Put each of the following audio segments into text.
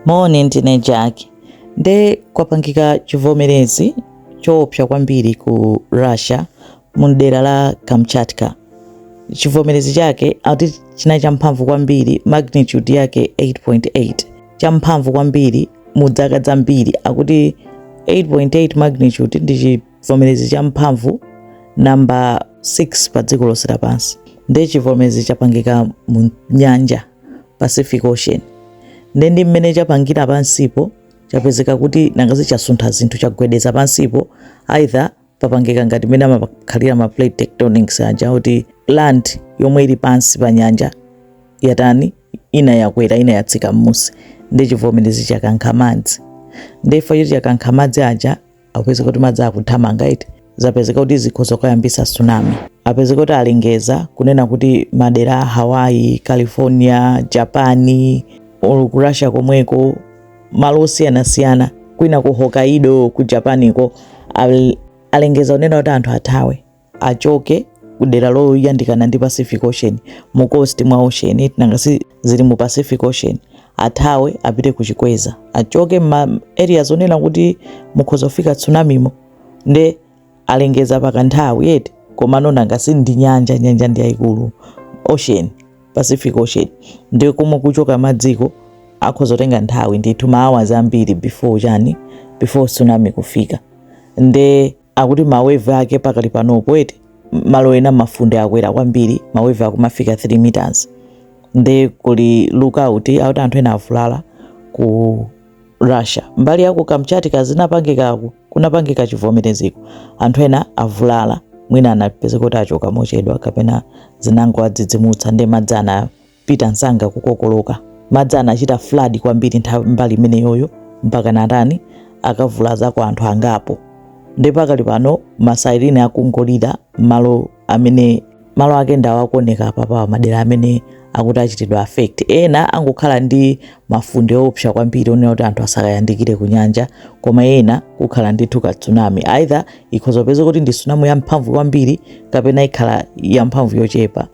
Maone ndine Jack. Nde kwapangika chivomerezi choopsa kwambiri ku Russia mu dera la Kamchatka. Chivomerezi chake ati china champhamvu kwambiri, magnitude yake 8.8. Champhamvu kwambiri mu zaka zambiri, akuti 8.8 magnitude ndi chivomerezi champhamvu namba 6 pa dziko lonse lapansi. Nde chivomerezi chapangika mu nyanja Pacific Ocean. Ndi mmene chapangira pansipo chapezeka kuti nangazi chasuntha zinthu chagwedeza pansipo, either papangika ngati mene amakhalira ma plate tectonics aja, kuti land yomwe ili pansi pa nyanja yatani ina yakwera ina yatsika m'musi. Ndi chivomerezi chakankha madzi. Ndi ifa choti chakankha madzi aja apezeka kuti madzi akuthamanga iti zapezeka kuti zikhoza kuyambisa tsunami. Apezeka kuti alengeza kunena kuti madera a Hawaii, California, Japani, ku Russia komweko, malo osiyanasiyana, kwina ku Hokkaido ku Japaniko, alengeza kunena kuti anthu athawe achoke kudera loyandikana ndi Pacific Ocean, mu coast mwa ocean nangasi zili mu Pacific Ocean, athawe apite kuchikweza, achoke ma areas onena kuti mukhoza kufika tsunamimo. Nde alengeza pakanthawi yeti komano nangasi ndi nyanja ndi yayikulu, ocean, Pacific Ocean. Ndi komwe kuchoka madziko akhoza kutenga nthawi ndithu ma hours ambiri before tsunami kufika. Nde akuti mawave ake pakali panopo eti malo ena mafunde akwera kwambiri, mawave akumafika 3 meters. Nde kuli lookout auti anthu ena avulala ku Russia. Mbali yako Kamchatka zinapangikako kunapangika chivomereziko, anthu ena avulala, mwina anapeza kuti achoka mochedwa kapena zinango adzidzimutsa. Ndi madzi anapita msanga kukokoloka, madzi anachita flood kwambiri nthawi mbali imene yoyo mpaka natani akavulaza kwa anthu angapo. Ndi pakali pano masairine akungolira malo ake ndawo akuoneka apa madera amene akuti achitidwa affect. Ena angokhala ndi mafunde opsa kwambiri onena kuti anthu asakayandikire ku nyanja, koma ena kukhala ndithu ka tsunami, either ikhoza peza kuti ndi tsunami yamphamvu kwambiri kapena ikhala yamphamvu yochepa.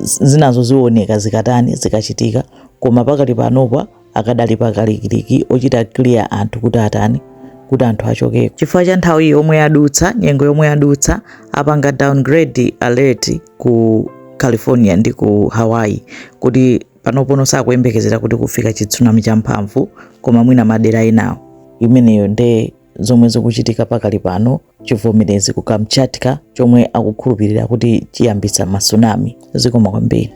Zinazo zioneka zikachitika, koma pakali panopa akadali pakalikiliki ochita clear anthu kuti atani kuti anthu achokeko. Chifukwa cha nthawi yomwe yadutsa, nyengo yomwe yadutsa, apanga downgrade alert ku California ndi ku Hawaii kuti panopono sakuyembekezera kuti kufika chitsunami champhamvu, koma mwina madera enawo. Imeneyo nde zomwe zikuchitika pakali pano chivomerezi ku Kamchatka chomwe akukhulupirira kuti chiyambitsa ma tsunami. Zikoma kwambiri.